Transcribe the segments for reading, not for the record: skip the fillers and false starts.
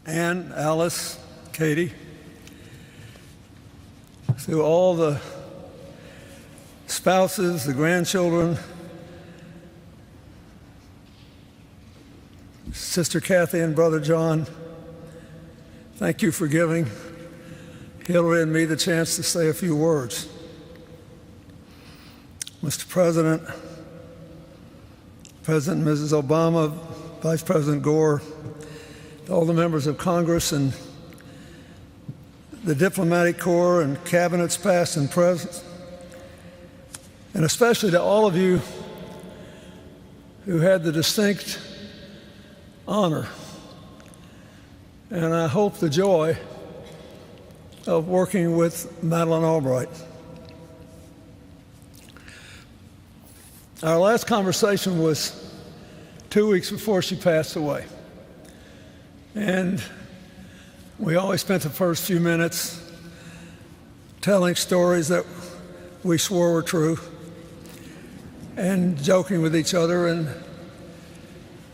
Ann, Alice, Katie, to all the spouses, the grandchildren, Sister Kathy and Brother John, thank you for giving Hillary and me the chance to say a few words. Mr. President, President and Mrs. Obama, Vice President Gore, all the members of Congress and the diplomatic corps and cabinets past and present, and especially to all of you who had the distinct honor and I hope the joy of working with Madeleine Albright. Our last conversation was 2 weeks before she passed away. And we always spent the first few minutes telling stories that we swore were true and joking with each other. And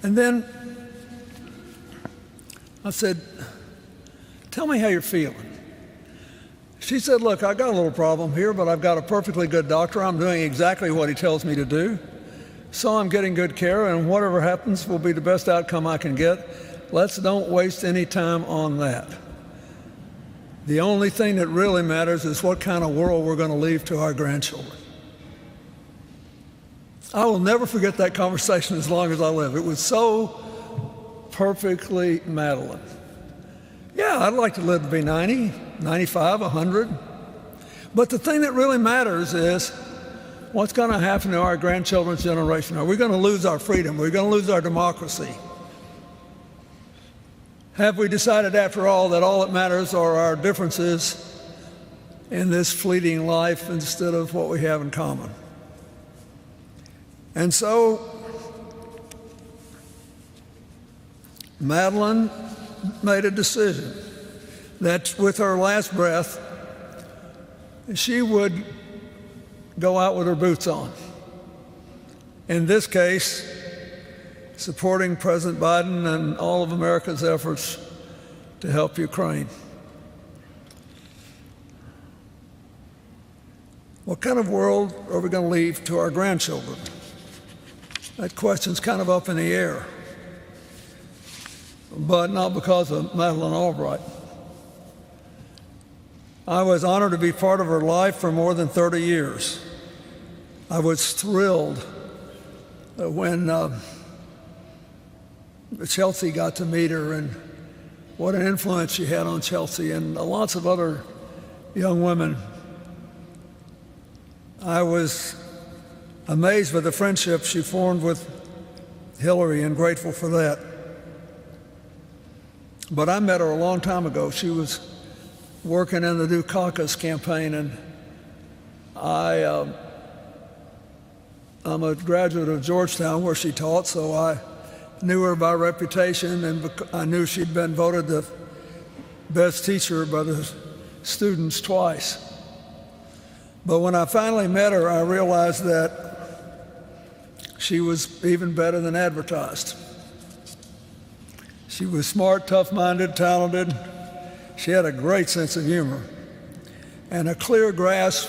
then I said, tell me how you're feeling. She said, look, I got a little problem here, but I've got a perfectly good doctor. I'm doing exactly what he tells me to do. So I'm getting good care, and whatever happens will be the best outcome I can get. Let's don't waste any time on that. The only thing that really matters is what kind of world we're going to leave to our grandchildren. I will never forget that conversation as long as I live. It was so perfectly Madeleine. Yeah, I'd like to live to be 90, 95, 100. But the thing that really matters is what's going to happen to our grandchildren's generation. Are we going to lose our freedom? Are we going to lose our democracy? Have we decided, after all, that all that matters are our differences in this fleeting life instead of what we have in common? And so Madeleine made a decision that with her last breath, she would go out with her boots on. In this case, supporting President Biden and all of America's efforts to help Ukraine. What kind of world are we going to leave to our grandchildren? That question's kind of up in the air, but not because of Madeleine Albright. I was honored to be part of her life for more than 30 years. I was thrilled when Chelsea got to meet her, and what an influence she had on Chelsea and lots of other young women. I was amazed by the friendship she formed with Hillary and grateful for that. But I met her a long time ago. She was working in the Dukakis campaign, and I'm a graduate of Georgetown where she taught, so I knew her by reputation, and I knew she'd been voted the best teacher by the students twice. But when I finally met her, I realized that she was even better than advertised. She was smart, tough-minded, talented. She had a great sense of humor and a clear grasp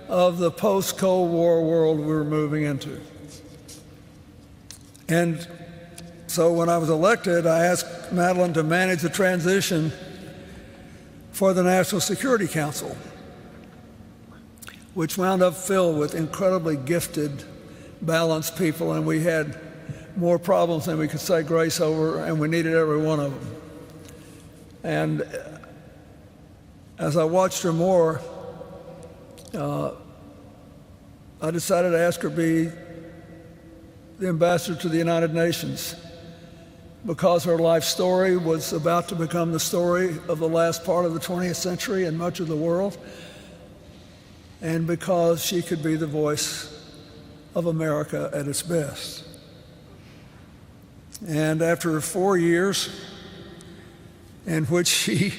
of the post-Cold War world we were moving into. And so when I was elected, I asked Madeleine to manage the transition for the National Security Council, which wound up filled with incredibly gifted, balanced people, and we had more problems than we could say grace over, and we needed every one of them. And as I watched her more, I decided to ask her to be the ambassador to the United Nations, because her life story was about to become the story of the last part of the 20th century in much of the world, and because she could be the voice of America at its best. And after 4 years in which she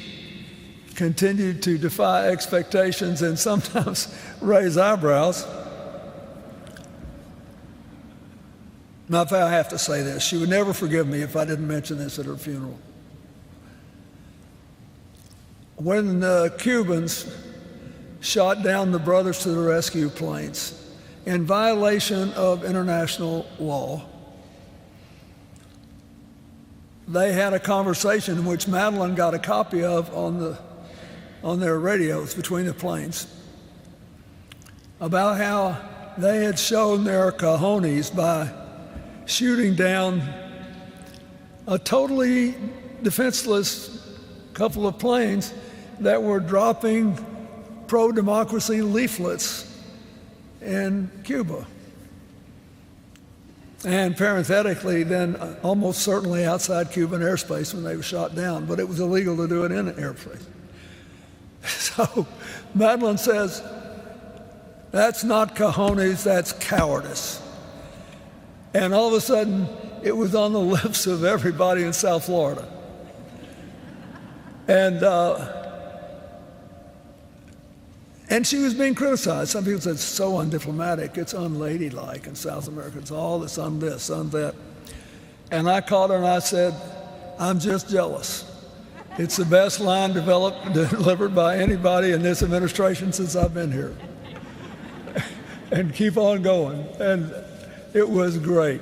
continued to defy expectations and sometimes raise eyebrows, now I have to say this, she would never forgive me if I didn't mention this at her funeral. when the Cubans shot down the Brothers to the Rescue planes in violation of international law. They had a conversation which Madeleine got a copy of on their radios between the planes about how they had shown their cojones by shooting down a totally defenseless couple of planes that were dropping pro-democracy leaflets in Cuba. And parenthetically, then almost certainly outside Cuban airspace when they were shot down, but it was illegal to do it in an airspace. So Madeleine says, that's not cojones, that's cowardice. And all of a sudden, it was on the lips of everybody in South Florida. And she was being criticized. Some people said it's so undiplomatic, it's unladylike in South America. It's all this, on this, on that. And I called her and I said, I'm just jealous. It's the best line delivered by anybody in this administration since I've been here. And keep on going. And it was great.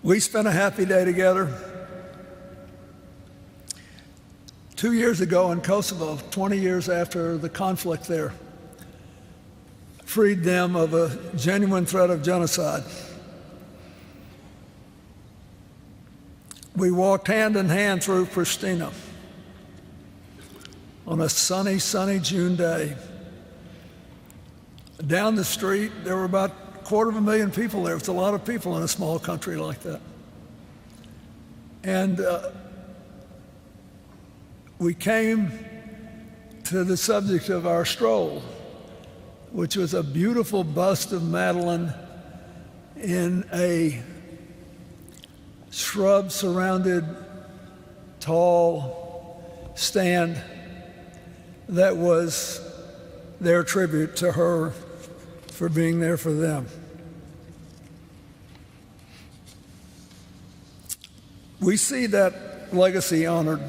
We spent a happy day together. 2 years ago in Kosovo, 20 years after the conflict there, freed them of a genuine threat of genocide. We walked hand in hand through Pristina on a sunny, sunny June day. Down the street, there were about 250,000 people there. It's a lot of people in a small country like that. And we came to the subject of our stroll, which was a beautiful bust of Madeleine in a shrub-surrounded, tall stand that was their tribute to her for being there for them. We see that legacy honored.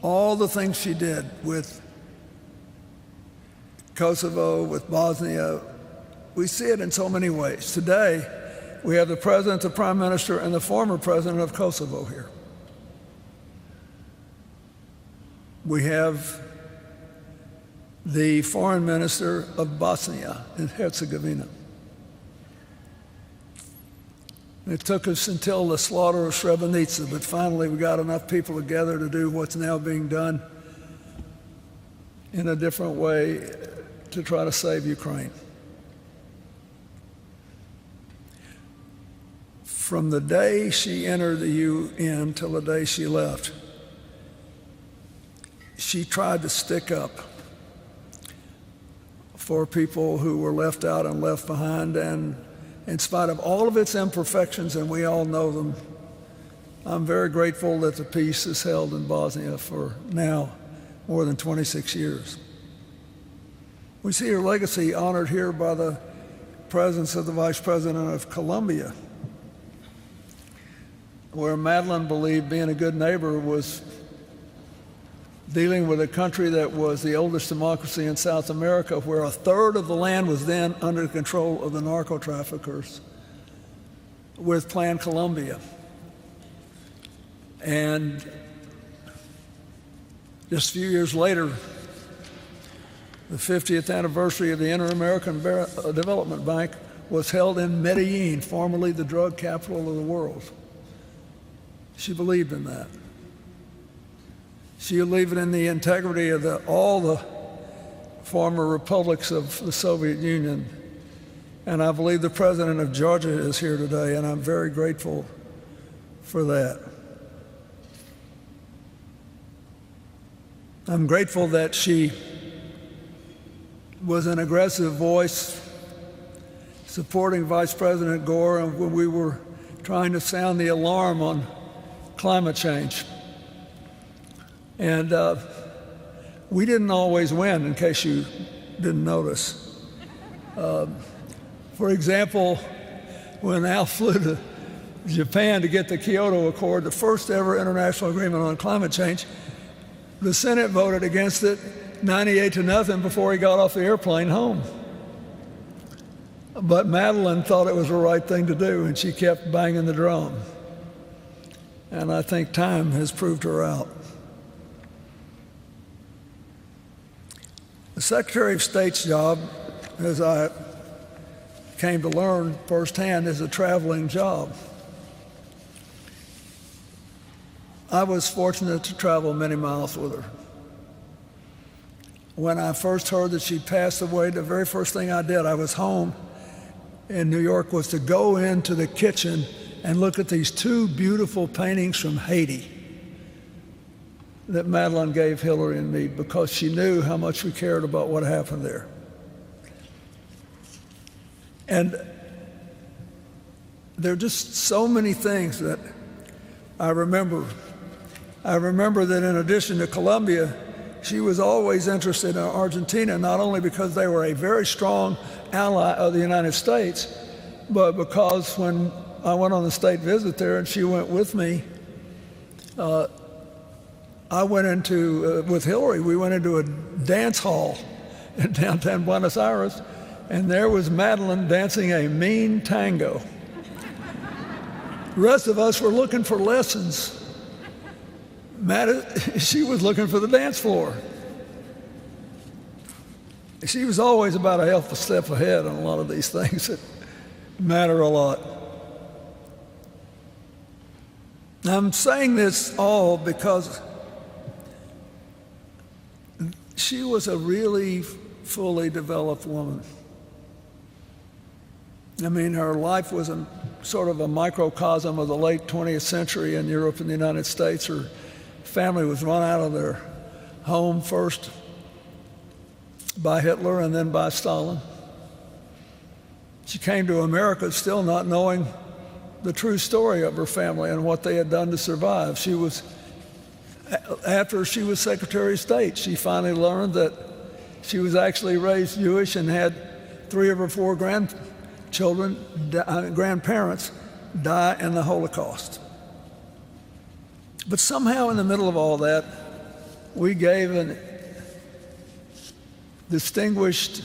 All the things she did with Kosovo, with Bosnia, we see it in so many ways. Today, we have the president, the prime minister, and the former president of Kosovo here. We have the foreign minister of Bosnia and Herzegovina. It took us until the slaughter of Srebrenica, but finally we got enough people together to do what's now being done in a different way to try to save Ukraine. From the day she entered the UN till the day she left, she tried to stick up for people who were left out and left behind, and in spite of all of its imperfections, and we all know them, I'm very grateful that the peace is held in Bosnia for now more than 26 years. We see her legacy honored here by the presence of the Vice President of Colombia, where Madeleine believed being a good neighbor was dealing with a country that was the oldest democracy in South America, where a third of the land was then under the control of the narco-traffickers with Plan Colombia. And just a few years later, the 50th anniversary of the Inter-American Development Bank was held in Medellin, formerly the drug capital of the world. She believed in that. She believed in the integrity of all the former republics of the Soviet Union. And I believe the president of Georgia is here today, and I'm very grateful for that. I'm grateful that she was an aggressive voice supporting Vice President Gore when we were trying to sound the alarm on climate change. And we didn't always win, in case you didn't notice. For example, when Al flew to Japan to get the Kyoto Accord, the first ever international agreement on climate change. The Senate voted against it 98-0 before he got off the airplane home. But Madeleine thought it was the right thing to do, and she kept banging the drum. And I think time has proved her out. The Secretary of State's job, as I came to learn firsthand, is a traveling job. I was fortunate to travel many miles with her. When I first heard that she'd passed away, the very first thing I did, I was home in New York, was to go into the kitchen and look at these two beautiful paintings from Haiti that Madeleine gave Hillary and me, because she knew how much we cared about what happened there. And there are just so many things that I remember. I remember that in addition to Colombia, she was always interested in Argentina, not only because they were a very strong ally of the United States, but because when I went on the state visit there and she went with me, I went into, with Hillary, we went into a dance hall in downtown Buenos Aires, and there was Madeleine dancing a mean tango. The rest of us were looking for lessons. She was looking for the dance floor. She was always about a half a step ahead on a lot of these things that matter a lot. I'm saying this all because she was a really fully developed woman. I mean, her life was sort of a microcosm of the late 20th century in Europe and the United States. Her family was run out of their home first by Hitler and then by Stalin. She came to America still not knowing the true story of her family and what they had done to survive. After she was Secretary of State, she finally learned that she was actually raised Jewish and had 3 of her 4 grandparents die in the Holocaust. But somehow in the middle of all that, we gave a distinguished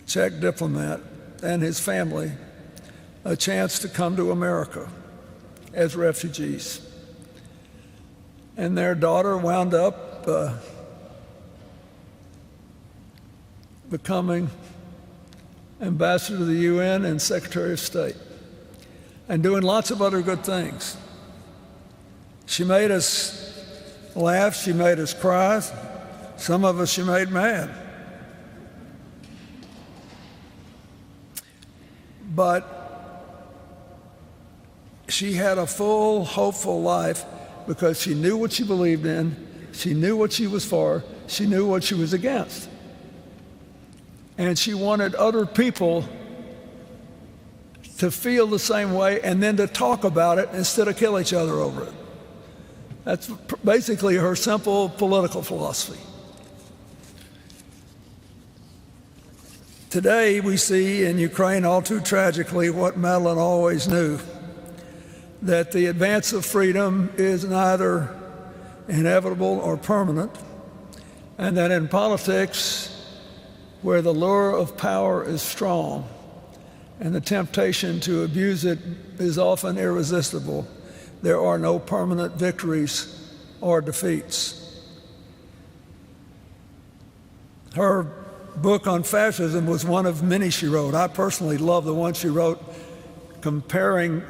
Czech diplomat and his family a chance to come to America as refugees. And their daughter wound up becoming ambassador to the UN and Secretary of State, and doing lots of other good things. She made us laugh, she made us cry, some of us she made mad. But she had a full, hopeful life because she knew what she believed in, she knew what she was for, she knew what she was against. And she wanted other people to feel the same way and then to talk about it instead of kill each other over it. That's basically her simple political philosophy. Today we see in Ukraine all too tragically what Madeleine always knew, that the advance of freedom is neither inevitable or permanent, and that in politics, where the lure of power is strong and the temptation to abuse it is often irresistible, there are no permanent victories or defeats. Her book on fascism was one of many she wrote. I personally love the one she wrote comparing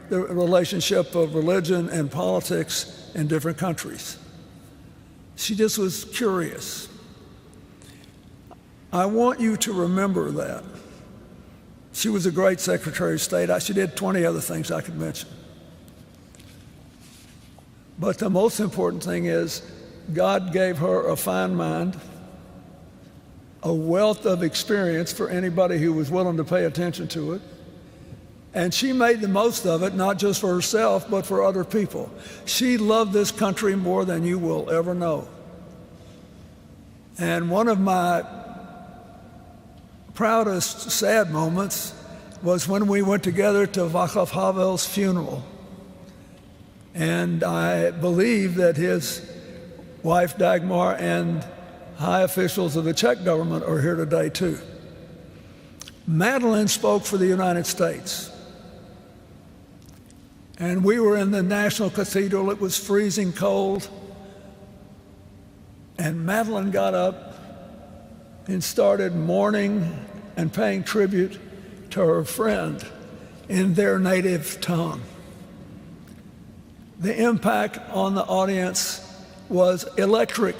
the relationship of religion and politics in different countries. She just was curious. I want you to remember that. She was a great Secretary of State. She did 20 other things I could mention. But the most important thing is God gave her a fine mind, a wealth of experience for anybody who was willing to pay attention to it. And she made the most of it, not just for herself, but for other people. She loved this country more than you will ever know. And one of my proudest sad moments was when we went together to Václav Havel's funeral. And I believe that his wife Dagmar and high officials of the Czech government are here today too. Madeleine spoke for the United States. And we were in the National Cathedral. It was freezing cold. And Madeleine got up and started mourning and paying tribute to her friend in their native tongue. The impact on the audience was electric.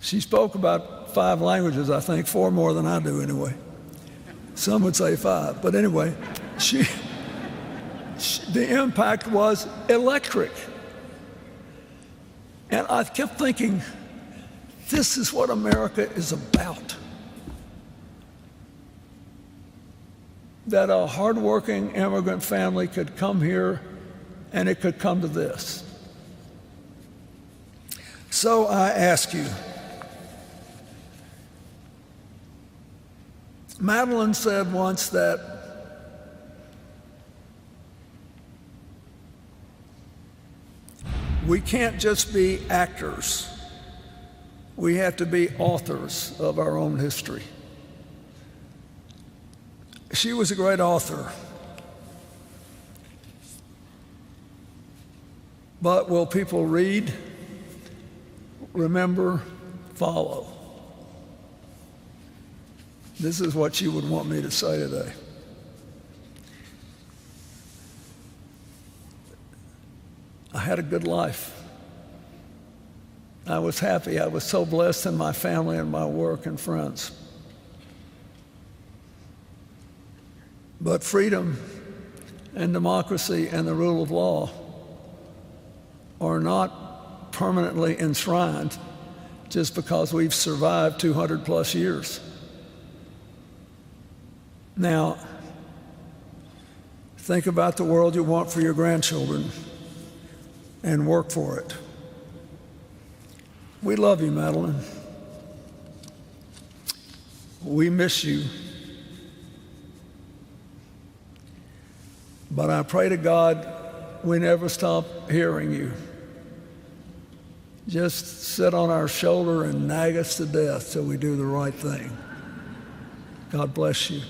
She spoke about 5 languages, I think, 4 more than I do anyway. Some would say 5, but anyway, the impact was electric. And I kept thinking, this is what America is about. That a hardworking immigrant family could come here and it could come to this. So I ask you, Madeleine said once that we can't just be actors. We have to be authors of our own history. She was a great author. But will people read, remember, follow? This is what she would want me to say today. I had a good life. I was happy. I was so blessed in my family and my work and friends. But freedom and democracy and the rule of law are not permanently enshrined just because we've survived 200 plus years. Now, think about the world you want for your grandchildren and work for it. We love you, Madeleine. We miss you. But I pray to God we never stop hearing you. Just sit on our shoulder and nag us to death till we do the right thing. God bless you.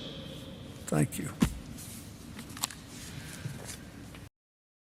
Thank you.